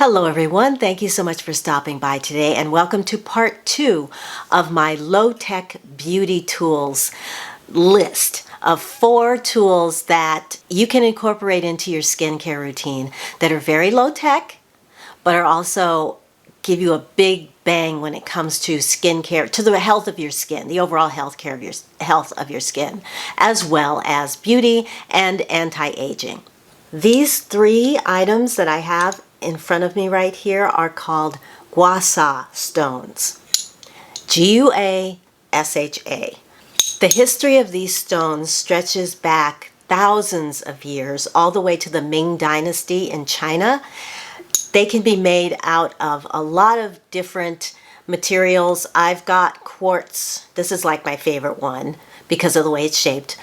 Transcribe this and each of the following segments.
Hello everyone, thank you so much for stopping by today and welcome to part 2 of my low-tech beauty tools list of 4 tools that you can incorporate into your skincare routine that are very low-tech but are also give you a big bang when it comes to skincare, to the health of your skin, the overall health of your skin, as well as beauty and anti-aging. These 3 items that I have in front of me right here are called Guasa Stones. Guasha. The history of these stones stretches back thousands of years, all the way to the Ming Dynasty in China. They can be made out of a lot of different materials. I've got quartz. This is like my favorite one because of the way it's shaped.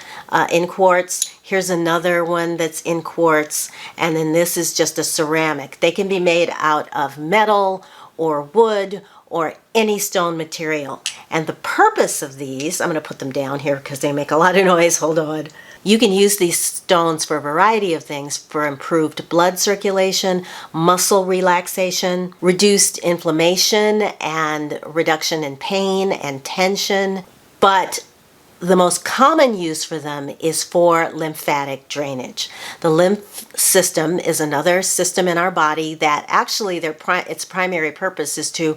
In quartz. Here's another one that's in quartz, and then this is just a ceramic. They can be made out of metal or wood or any stone material. And the purpose of these, I'm going to put them down here because they make a lot of noise. Hold on. You can use these stones for a variety of things, for improved blood circulation, muscle relaxation, reduced inflammation, and reduction in pain and tension. But the most common use for them is for lymphatic drainage. The lymph system is another system in our body that actually its primary purpose is to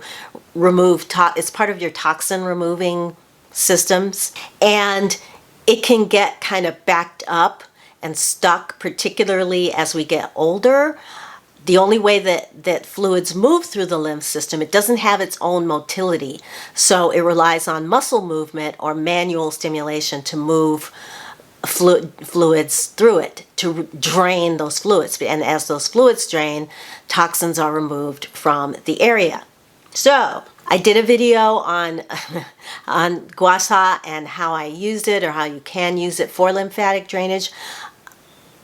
remove, it's part of your toxin removing systems, and it can get kind of backed up and stuck, particularly as we get older. The only way that fluids move through the lymph system, it doesn't have its own motility. So it relies on muscle movement or manual stimulation to move fluids through it, to drain those fluids. And as those fluids drain, toxins are removed from the area. So I did a video on guasa and how I used it, or how you can use it for lymphatic drainage.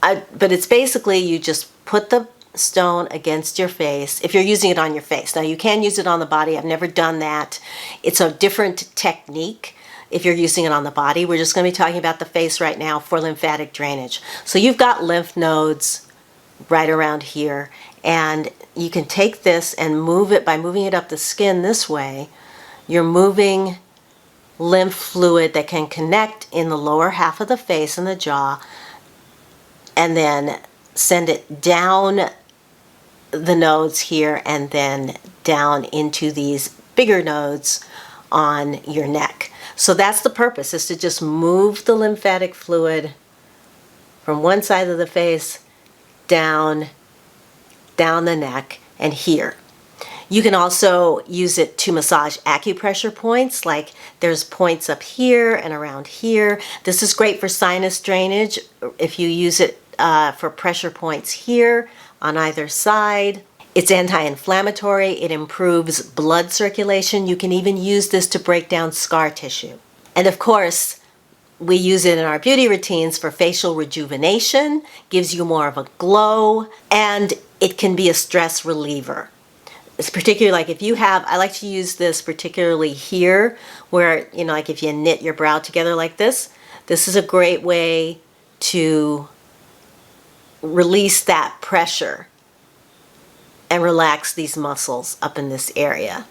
But it's basically you just put the stone against your face if you're using it on your face. Now you can use it on the body. I've never done that. It's a different technique if you're using it on the body. We're just going to be talking about the face right now for lymphatic drainage. So you've got lymph nodes right around here, and you can take this and move it by moving it up the skin this way. You're moving lymph fluid that can connect in the lower half of the face and the jaw, and then send it down the nodes here and then down into these bigger nodes on your neck. So that's the purpose, is to just move the lymphatic fluid from one side of the face down the neck and here. You can also use it to massage acupressure points, like there's points up here and around here. This is great for sinus drainage if you use it for pressure points here on either side. It's anti-inflammatory. It improves blood circulation. You can even use this to break down scar tissue. And of course, we use it in our beauty routines for facial rejuvenation, gives you more of a glow, and it can be a stress reliever. It's particularly like if you have, I like to use this particularly here, where, you know, like if you knit your brow together like this is a great way to release that pressure and relax these muscles up in this area.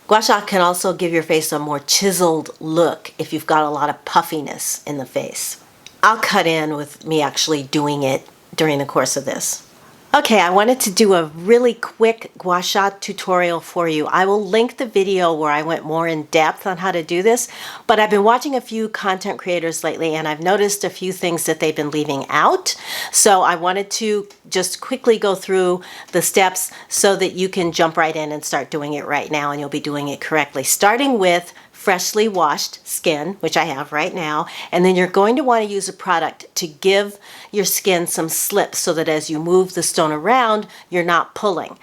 Guasha can also give your face a more chiseled look if you've got a lot of puffiness in the face. I'll cut in with me actually doing it during the course of this. Okay, I wanted to do a really quick guasha tutorial for you. I will link the video where I went more in depth on how to do this, but I've been watching a few content creators lately and I've noticed a few things that they've been leaving out. So I wanted to just quickly go through the steps so that you can jump right in and start doing it right now, and you'll be doing it correctly. Starting with freshly washed skin, which I have right now, and then you're going to want to use a product to give your skin some slip so that as you move the stone around, you're not pulling.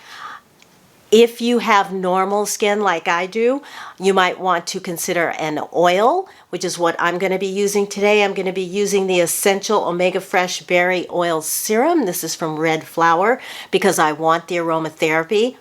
If you have normal skin like I do, you might want to consider an oil, which is what I'm going to be using today. I'm going to be using the Essential Omega Fresh Berry Oil Serum. This is from Red Flower because I want the aromatherapy.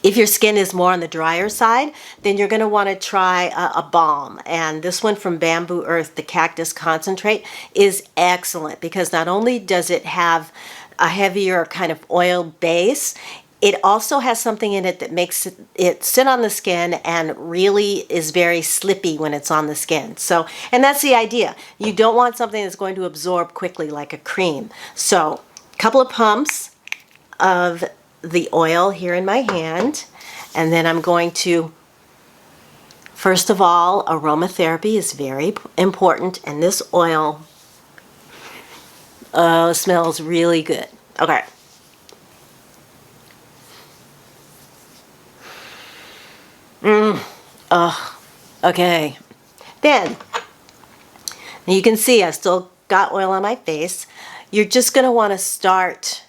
If your skin is more on the drier side, then you're going to want to try a balm. And this one from Bamboo Earth, the Cactus Concentrate, is excellent because not only does it have a heavier kind of oil base, It also has something in it that makes it sit on the skin and really is very slippy when it's on the skin. So, and that's the idea. You don't want something that's going to absorb quickly like a cream. So, a couple of pumps of the oil here in my hand, and then I'm going to, first of all, aromatherapy is very important, and this oil smells really good. Okay. Okay. Then, you can see I still got oil on my face. You're just going to want to start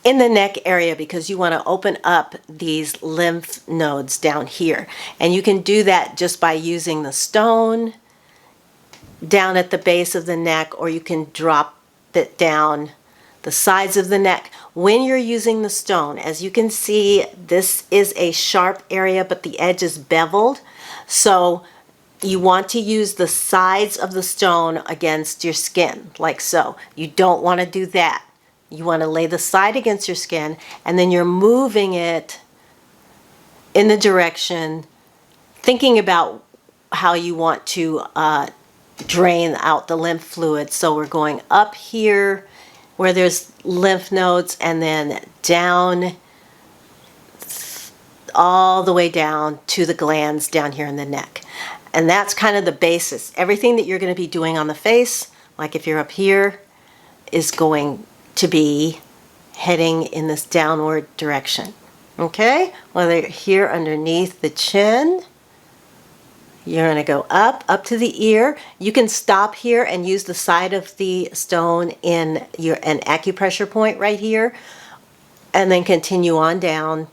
in the neck area because you want to open up these lymph nodes down here. And you can do that just by using the stone down at the base of the neck, or you can drop it down the sides of the neck. When you're using the stone, as you can see, this is a sharp area, but the edge is beveled. So you want to use the sides of the stone against your skin, like so. You don't want to do that. You want to lay the side against your skin, and then you're moving it in the direction, thinking about how you want to drain out the lymph fluid. So we're going up here where there's lymph nodes, and then down all the way down to the glands down here in the neck. And that's kind of the basis. Everything that you're going to be doing on the face, like if you're up here, is going to be heading in this downward direction. Okay? Whether here underneath the chin, you're going to go up to the ear. You can stop here and use the side of the stone in an acupressure point right here, and then continue on down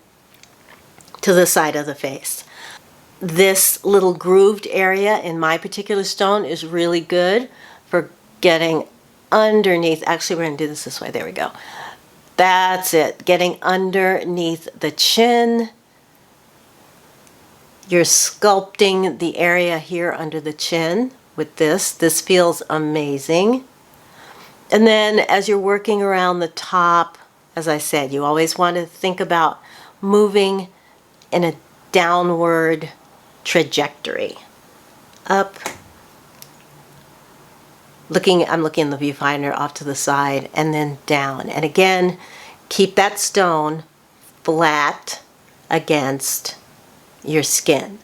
to the side of the face. This little grooved area in my particular stone is really good for getting underneath. Actually, we're going to do this way. There we go. That's it. Getting underneath the chin. You're sculpting the area here under the chin with this. This feels amazing. And then as you're working around the top, as I said, you always want to think about moving in a downward trajectory. Up. I'm looking in the viewfinder off to the side, and then down. And again, keep that stone flat against your skin.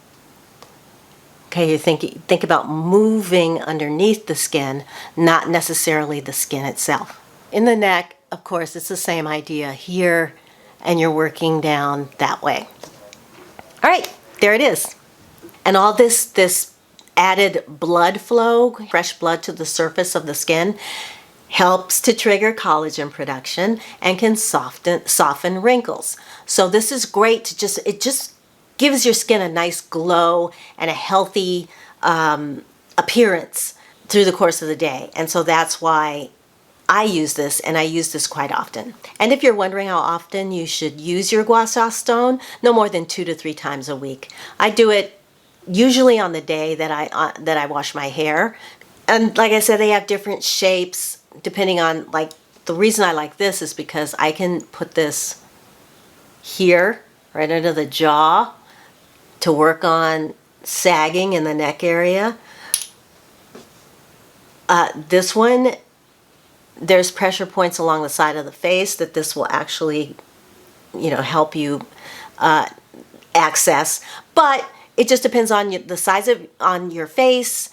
Okay, you think about moving underneath the skin, not necessarily the skin itself. In the neck, of course, it's the same idea here, and you're working down that way. All right, there it is. And all this added blood flow, fresh blood to the surface of the skin, helps to trigger collagen production and can soften wrinkles. So this is great to it just gives your skin a nice glow and a healthy appearance through the course of the day. And so that's why I use this, and I use this quite often. And if you're wondering how often you should use your Guasa Stone, no more than 2 to 3 times a week. I do it usually on the day that I wash my hair. And like I said, they have different shapes depending on, like, the reason I like this is because I can put this here, right under the jaw, to work on sagging in the neck area. This one, there's pressure points along the side of the face that this will actually, help you access. But it just depends on the size on your face,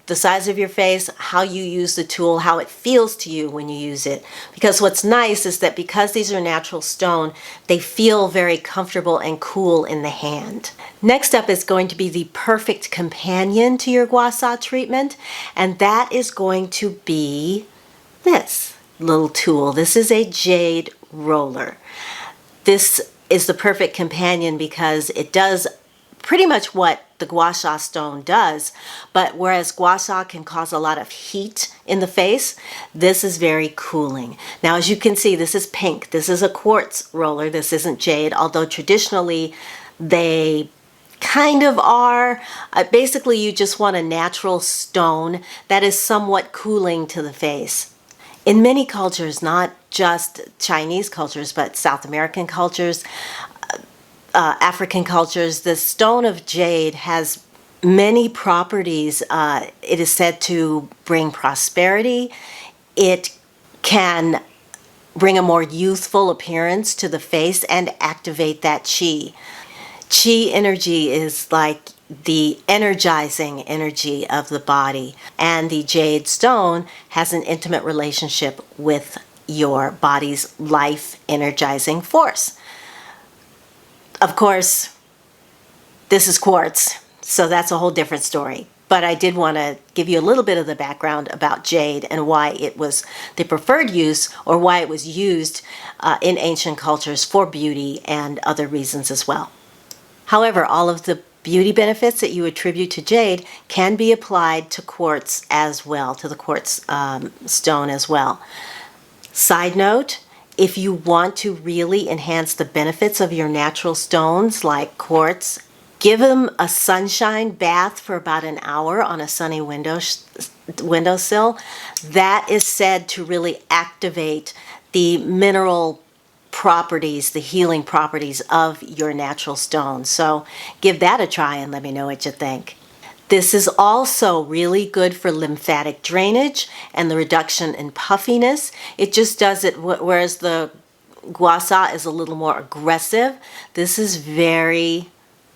the size of your face, how you use the tool, how it feels to you when you use it. Because what's nice is that because these are natural stone, they feel very comfortable and cool in the hand. Next up is going to be the perfect companion to your Guasa treatment, and that is going to be this little tool. This is a Jade roller. This is the perfect companion because it does pretty much what the Guasa Stone does, but whereas Guasa can cause a lot of heat in the face, this is very cooling. Now, as you can see, this is pink. This is a quartz roller. This isn't jade, although traditionally they kind of are. Basically, you just want a natural stone that is somewhat cooling to the face. In many cultures, not just Chinese cultures, but South American cultures, African cultures, the stone of jade has many properties. It is said to bring prosperity. It can bring a more youthful appearance to the face and activate that chi. Chi energy is like the energizing energy of the body, and the jade stone has an intimate relationship with your body's life energizing force. Of course, this is quartz, so that's a whole different story. But I did want to give you a little bit of the background about jade and why it was the preferred use, or why it was used in ancient cultures for beauty and other reasons as well. However, all of the beauty benefits that you attribute to jade can be applied to quartz as well, to the quartz stone as well. Side note, if you want to really enhance the benefits of your natural stones like quartz, give them a sunshine bath for about an hour on a sunny windowsill. That is said to really activate the mineral properties, the healing properties of your natural stone. So give that a try and let me know what you think. This is also really good for lymphatic drainage and the reduction in puffiness. It just does it, whereas the guasa is a little more aggressive, this is very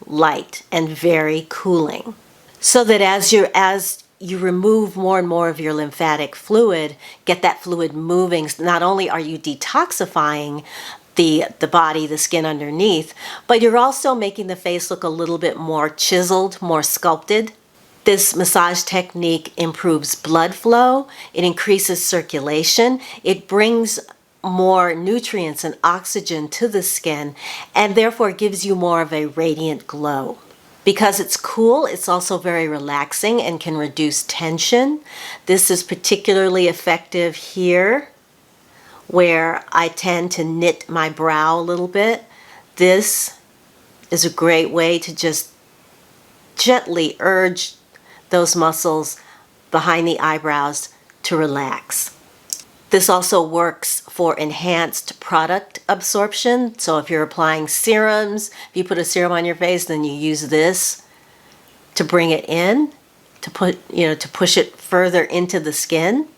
light and very cooling. So that as you remove more and more of your lymphatic fluid, get that fluid moving, not only are you detoxifying the body, the skin underneath, but you're also making the face look a little bit more chiseled, more sculpted. This massage technique improves blood flow, it increases circulation, it brings more nutrients and oxygen to the skin, and therefore gives you more of a radiant glow. Because it's cool, it's also very relaxing and can reduce tension. This is particularly effective here, where I tend to knit my brow a little bit. This is a great way to just gently urge those muscles behind the eyebrows to relax. This also works for enhanced product absorption. So if you're applying serums, if you put a serum on your face, then you use this to bring it in, to push it further into the skin,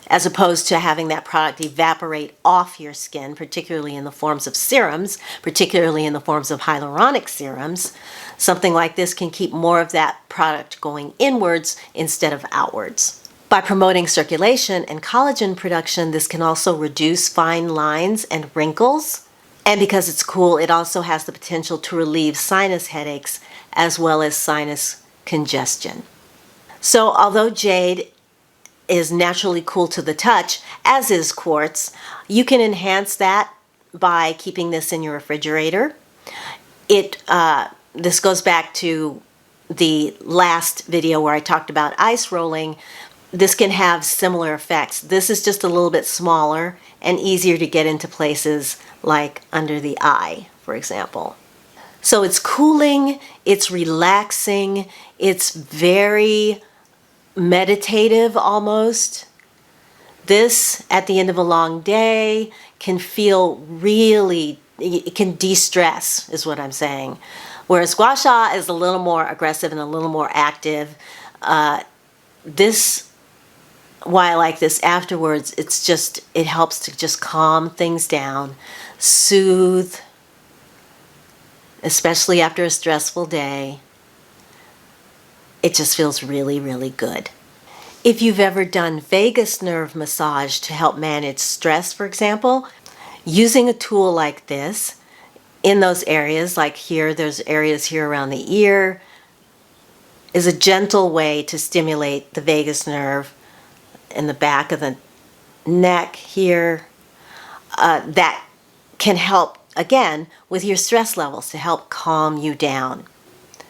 as opposed to having that product evaporate off your skin, particularly in the forms of serums, particularly in the forms of hyaluronic serums. Something like this can keep more of that product going inwards instead of outwards. By promoting circulation and collagen production, this can also reduce fine lines and wrinkles. And because it's cool, it also has the potential to relieve sinus headaches as well as sinus congestion. So although jade is naturally cool to the touch, as is quartz, you can enhance that by keeping this in your refrigerator. This goes back to the last video where I talked about ice rolling. This can have similar effects. This is just a little bit smaller and easier to get into places like under the eye, for example. So it's cooling, it's relaxing, it's very meditative almost. This, at the end of a long day, can feel really, it can de-stress, is what I'm saying. Whereas gua sha is a little more aggressive and a little more active. Why I like this afterwards, it helps to just calm things down, soothe, especially after a stressful day. It just feels really, really good. If you've ever done vagus nerve massage to help manage stress, for example, using a tool like this in those areas, like here, there's areas here around the ear, is a gentle way to stimulate the vagus nerve in the back of the neck here. That can help, again, with your stress levels, to help calm you down.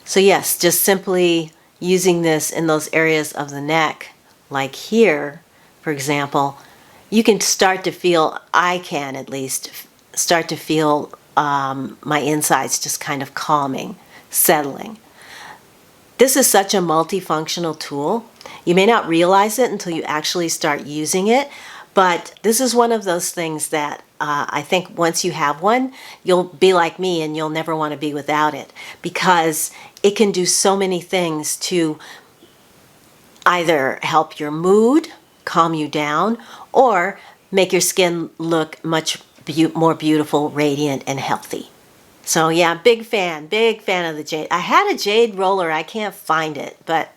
So yes, just simply using this in those areas of the neck, like here, for example, you can start to feel, I can at least, start to feel my insides just kind of calming, settling. This is such a multifunctional tool. You may not realize it until you actually start using it, but this is one of those things that I think once you have one, you'll be like me and you'll never want to be without it, because it can do so many things to either help your mood, calm you down, or make your skin look much more beautiful, radiant, and healthy. So yeah, big fan of the Jade. I had a Jade roller, I can't find it, but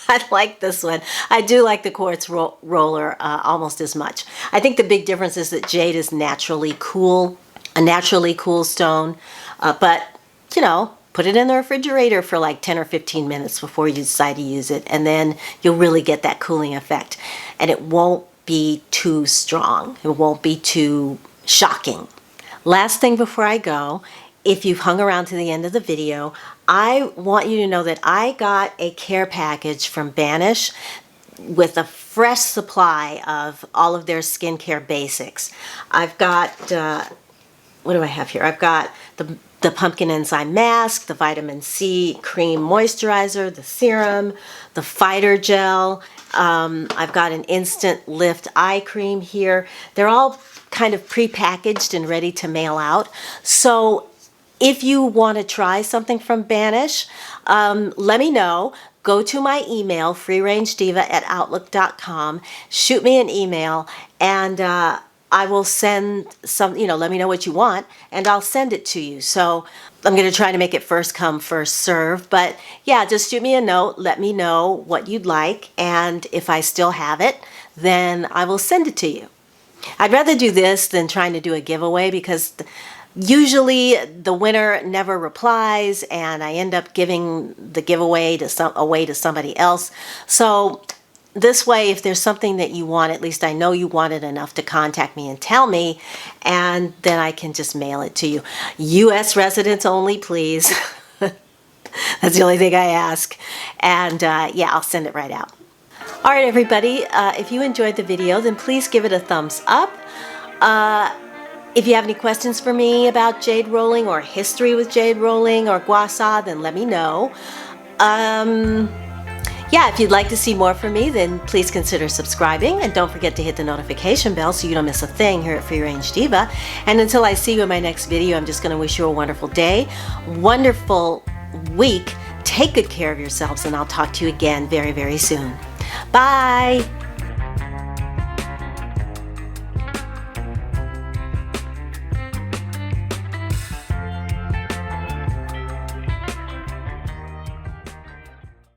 I like this one. I do like the quartz roller almost as much. I think the big difference is that Jade is naturally cool, a naturally cool stone, but you know, put it in the refrigerator for like 10 or 15 minutes before you decide to use it, and then you'll really get that cooling effect. And it won't be too strong. It won't be too shocking. Last thing before I go, if you've hung around to the end of the video, I want you to know that I got a care package from Banish with a fresh supply of all of their skincare basics. I've got, what do I have here? I've got the pumpkin enzyme mask, the vitamin C cream moisturizer, the serum, the fighter gel. I've got an instant lift eye cream here. They're all kind of pre-packaged and ready to mail out. So if you want to try something from Banish, let me know. Go to my email, freerangediva@outlook.com, shoot me an email, and I will send some, let me know what you want, and I'll send it to you. So I'm going to try to make it first come, first serve. But yeah, just shoot me a note, let me know what you'd like, and if I still have it, then I will send it to you. I'd rather do this than trying to do a giveaway, because usually the winner never replies and I end up giving the giveaway away to somebody else. So this way, if there's something that you want, at least I know you want it enough to contact me and tell me, and then I can just mail it to you. U.S. residents only, please. That's the only thing I ask. And yeah, I'll send it right out. All right, everybody, if you enjoyed the video, then please give it a thumbs up. If you have any questions for me about jade rolling or history with jade rolling or guasa, then let me know. Yeah, if you'd like to see more from me, then please consider subscribing, and don't forget to hit the notification bell so you don't miss a thing here at Free Range Diva. And until I see you in my next video, I'm just going to wish you a wonderful day, wonderful week. Take good care of yourselves, and I'll talk to you again very, very soon. Bye.